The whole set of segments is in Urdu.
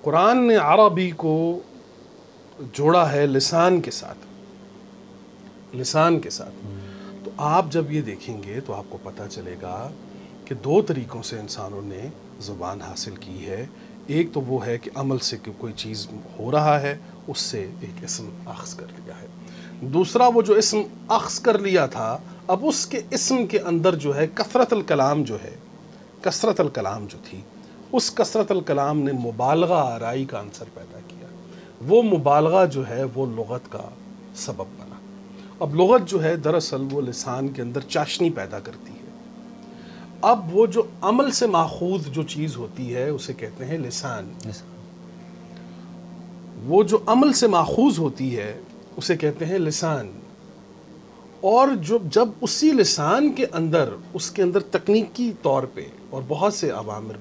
قرآن نے عربی کو جوڑا ہے لسان کے ساتھ، لسان کے ساتھ. تو آپ جب یہ دیکھیں گے تو آپ کو پتہ چلے گا کہ دو طریقوں سے انسانوں نے زبان حاصل کی ہے. ایک تو وہ ہے کہ عمل سے کہ کوئی چیز ہو رہا ہے اس سے ایک اسم اخذ کر لیا ہے. دوسرا وہ جو اسم اخذ کر لیا تھا اب اس کے اسم کے اندر جو ہے کثرت الکلام جو ہے، کثرت الکلام جو تھی، اس کثرت الکلام نے مبالغہ آرائی کا عنصر پیدا کیا. وہ مبالغہ جو ہے وہ لغت کا سبب بنا. اب لغت جو ہے دراصل وہ لسان کے اندر چاشنی پیدا کرتی ہے. اب وہ جو عمل سے ماخوذ جو چیز ہوتی ہے اسے کہتے ہیں لسان. وہ جو عمل سے ماخوذ ہوتی ہے اسے کہتے ہیں لسان. اور جب اسی لسان کے اندر اس کے اندر تکنیکی طور پہ اور بہت سے عوامل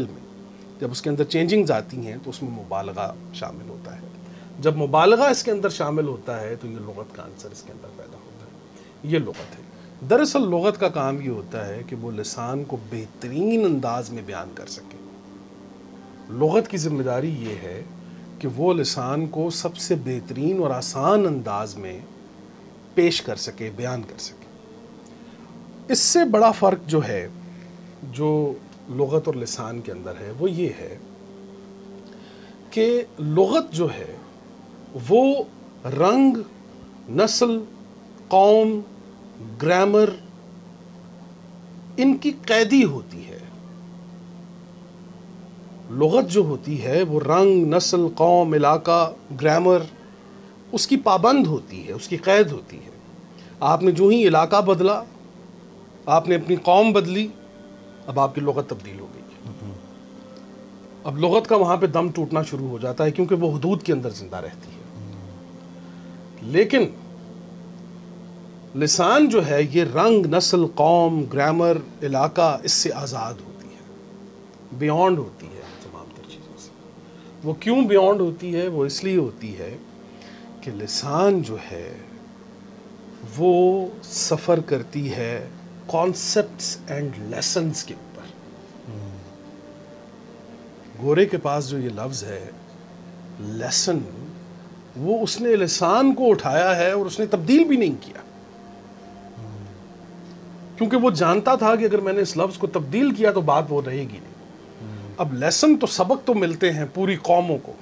میں جب اس کے اندر چینجنگز آتی ہیں تو اس میں مبالغہ شامل ہوتا ہے. جب مبالغہ اس کے اندر شامل ہوتا ہے تو یہ لغت کا عنصر اس کے اندر پیدا ہوتا ہے. یہ لغت ہے. دراصل لغت کا کام یہ ہوتا ہے کہ وہ لسان کو بہترین انداز میں بیان کر سکے. لغت کی ذمہ داری یہ ہے کہ وہ لسان کو سب سے بہترین اور آسان انداز میں پیش کر سکے، بیان کر سکے. اس سے بڑا فرق جو ہے جو لغت اور لسان کے اندر ہے وہ یہ ہے کہ لغت جو ہے وہ رنگ، نسل، قوم، گرامر ان کی قیدی ہوتی ہے. لغت جو ہوتی ہے وہ رنگ، نسل، قوم، علاقہ، گرامر اس کی پابند ہوتی ہے، اس کی قید ہوتی ہے. آپ نے جو ہی علاقہ بدلا، آپ نے اپنی قوم بدلی، اب آپ کی لغت تبدیل ہو گئی. اب لغت کا وہاں پہ دم ٹوٹنا شروع ہو جاتا ہے کیونکہ وہ حدود کے اندر زندہ رہتی ہے. لیکن لسان جو ہے یہ رنگ، نسل، قوم، گرامر، علاقہ اس سے آزاد ہوتی ہے، بیونڈ ہوتی ہے تمام تر چیزوں سے. وہ کیوں بیونڈ ہوتی ہے؟ وہ اس لیے ہوتی ہے کہ لسان جو ہے وہ سفر کرتی ہے کانسیپٹس اینڈ لیسنز کے اوپر. گورے کے پاس جو یہ لفظ ہے لیسن، وہ اس نے لسان کو اٹھایا ہے اور اس نے تبدیل بھی نہیں کیا، کیونکہ وہ جانتا تھا کہ اگر میں نے اس لفظ کو تبدیل کیا تو بات وہ رہے گی نہیں. اب لیسن تو سبق تو ملتے ہیں پوری قوموں کو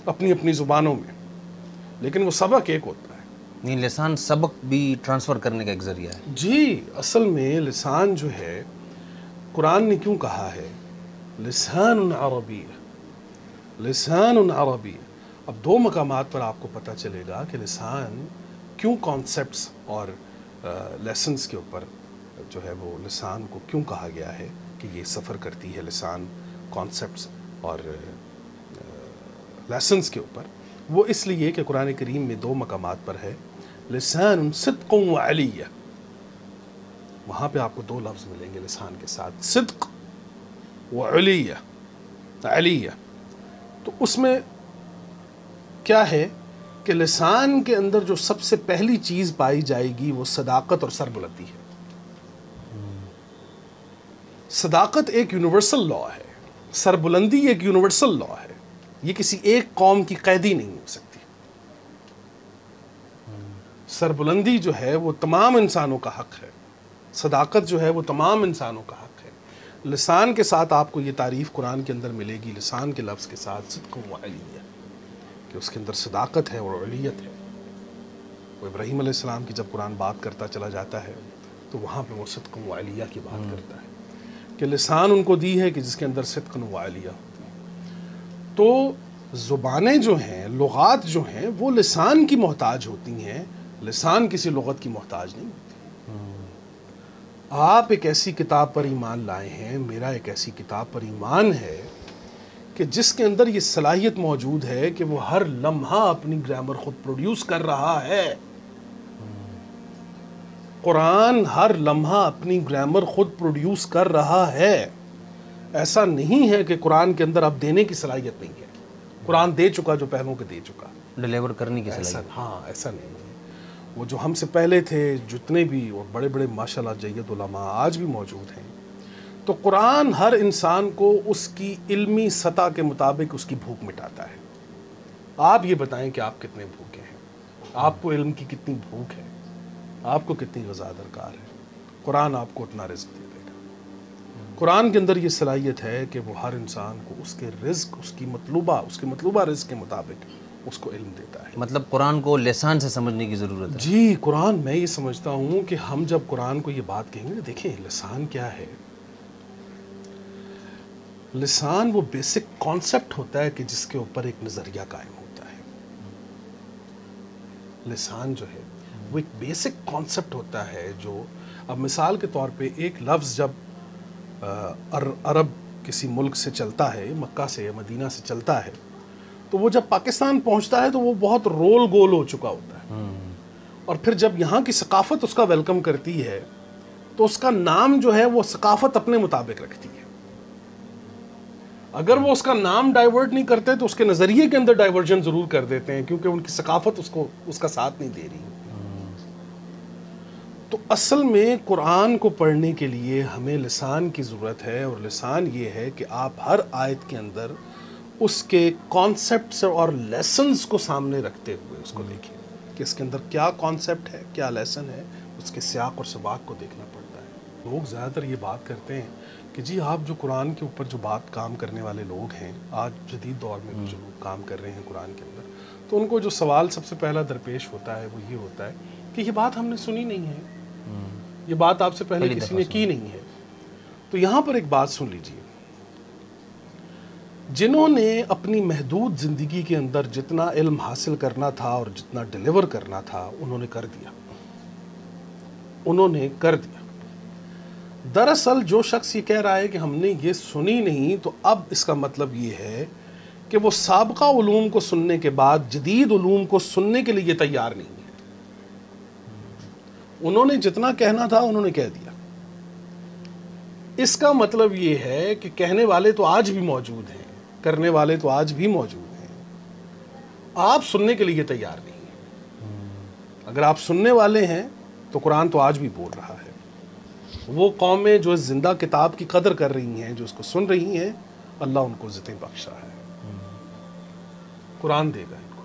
اپنی اپنی زبانوں میں، لیکن وہ سبق ایک ہوتا ہے. نہیں، لسان سبق بھی ٹرانسفر کرنے کا ایک ذریعہ ہے. جی، اصل میں لسان جو ہے قرآن نے کیوں کہا ہے لسان عربی، لسان عربی. اب دو مقامات پر آپ کو پتہ چلے گا کہ لسان کیوں کانسیپٹس اور لیسنز کے اوپر جو ہے وہ لسان کو کیوں کہا گیا ہے کہ یہ سفر کرتی ہے لسان کانسیپٹس اور لیسنز کے اوپر. وہ اس لیے کہ قرآن کریم میں دو مقامات پر ہے لسان صدق و علیہ. وہاں پہ آپ کو دو لفظ ملیں گے لسان کے ساتھ، صدق و علیہ. علیہ تو اس میں کیا ہے کہ لسان کے اندر جو سب سے پہلی چیز پائی جائے گی وہ صداقت اور سربلندی ہے. صداقت ایک یونیورسل لا ہے، سربلندی ایک یونیورسل لا ہے. یہ کسی ایک قوم کی قیدی نہیں ہو سکتی. سربلندی جو ہے وہ تمام انسانوں کا حق ہے، صداقت جو ہے وہ تمام انسانوں کا حق ہے. لسان کے ساتھ آپ کو یہ تعریف قرآن کے اندر ملے گی، لسان کے لفظ کے ساتھ صدق و علیہ، کہ اس کے اندر صداقت ہے اور علیت ہے. وہ ابراہیم علیہ السلام کی جب قرآن بات کرتا چلا جاتا ہے تو وہاں پہ وہ صدق و علیہ کی بات کرتا ہے کہ لسان ان کو دی ہے کہ جس کے اندر صدق و علیہ ہوتی ہے. تو زبانیں جو ہیں، لغات جو ہیں وہ لسان کی محتاج ہوتی ہیں، لسان کسی لغت کی محتاج نہیں ہوتی. آپ ایک ایسی کتاب پر ایمان لائے ہیں، میرا ایک ایسی کتاب پر ایمان ہے کہ جس کے اندر یہ صلاحیت موجود ہے کہ وہ ہر لمحہ اپنی گرامر خود پروڈیوس کر رہا ہے. قرآن ہر لمحہ اپنی گرامر خود پروڈیوس کر رہا ہے. ایسا نہیں ہے کہ قرآن کے اندر اب دینے کی صلاحیت نہیں ہے. قرآن دے چکا جو پہلوں کے دے چکا، ڈیلیور کرنے کی صلاحیت. ہاں، ایسا نہیں ہے. وہ جو ہم سے پہلے تھے جتنے بھی اور بڑے بڑے ماشاءاللہ جید علماء آج بھی موجود ہیں، تو قرآن ہر انسان کو اس کی علمی سطح کے مطابق اس کی بھوک مٹاتا ہے. آپ یہ بتائیں کہ آپ کتنے بھوکے ہیں, آپ کو علم کی کتنی بھوک ہے, آپ کو کتنی غذا درکار ہے. قرآن آپ کو اتنا رزق دے دے گا. قرآن کے اندر یہ صلاحیت ہے کہ وہ ہر انسان کو اس کے رزق, اس کی مطلوبہ رزق کے مطابق اس کو علم دیتا ہے. مطلب قرآن کو لسان سے سمجھنے کی ضرورت ہے. جی, قرآن میں یہ سمجھتا ہوں کہ ہم جب قرآن کو یہ بات کہیں گے, دیکھیں لسان کیا ہے. لسان وہ بیسک کانسیپٹ ہوتا ہے کہ جس کے اوپر ایک نظریہ قائم ہوتا ہے. لسان جو ہے وہ ایک بیسک کانسیپٹ ہوتا ہے جو, اب مثال کے طور پہ ایک لفظ جب عرب کسی ملک سے چلتا ہے, مکہ سے یا مدینہ سے چلتا ہے, تو وہ جب پاکستان پہنچتا ہے تو وہ بہت رول گول ہو چکا ہوتا ہے. اور پھر جب یہاں کی ثقافت اس کا ویلکم کرتی ہے تو اس کا نام جو ہے وہ ثقافت اپنے مطابق رکھتی ہے. اگر وہ اس کا نام ڈائیورٹ نہیں کرتے تو اس کے نظریے کے اندر ڈائیورجن ضرور کر دیتے ہیں, کیونکہ ان کی ثقافت اس کا ساتھ نہیں دے رہی. تو اصل میں قرآن کو پڑھنے کے لیے ہمیں لسان کی ضرورت ہے, اور لسان یہ ہے کہ آپ ہر آیت کے اندر اس کے کانسیپٹس اور لیسنز کو سامنے رکھتے ہوئے اس کو دیکھیں کہ اس کے اندر کیا کانسیپٹ ہے, کیا لیسن ہے, اس کے سیاق اور سباق کو دیکھنا پڑتا ہے. لوگ زیادہ تر یہ بات کرتے ہیں کہ جی آپ جو قرآن کے اوپر جو بات کام کرنے والے لوگ ہیں, آج جدید دور میں جو لوگ کام کر رہے ہیں قرآن کے اندر, تو ان کو جو سوال سب سے پہلا درپیش ہوتا ہے وہ یہ ہوتا ہے کہ یہ بات ہم نے سنی نہیں ہے, یہ بات آپ سے پہلے کسی نے کی نہیں ہے. تو یہاں پر ایک بات سن لیجئے, جنہوں نے اپنی محدود زندگی کے اندر جتنا علم حاصل کرنا تھا اور جتنا ڈیلیور کرنا تھا انہوں نے کر دیا, دراصل جو شخص یہ کہہ رہا ہے کہ ہم نے یہ سنی نہیں, تو اب اس کا مطلب یہ ہے کہ وہ سابقہ علوم کو سننے کے بعد جدید علوم کو سننے کے لیے تیار نہیں ہے. انہوں نے جتنا کہنا تھا انہوں نے کہہ دیا. اس کا مطلب یہ ہے کہ کہنے والے تو آج بھی موجود ہیں, کرنے والے تو آج بھی موجود ہیں, آپ سننے کے لیے تیار نہیں ہیں. اگر آپ سننے والے ہیں تو قرآن تو آج بھی بول رہا ہے. وہ قومیں جو اس زندہ کتاب کی قدر کر رہی ہیں, جو اس کو سن رہی ہیں, اللہ ان کو عزتیں بخشا ہے, قرآن دے گا ان کو.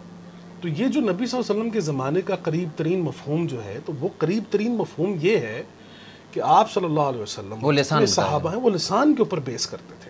تو یہ جو نبی صلی اللہ علیہ وسلم کے زمانے کا قریب ترین مفہوم جو ہے, تو وہ قریب ترین مفہوم یہ ہے کہ آپ صلی اللہ علیہ وسلم وہ لسان صحابہ ہیں وہ لسان کے اوپر بیس کرتے تھے.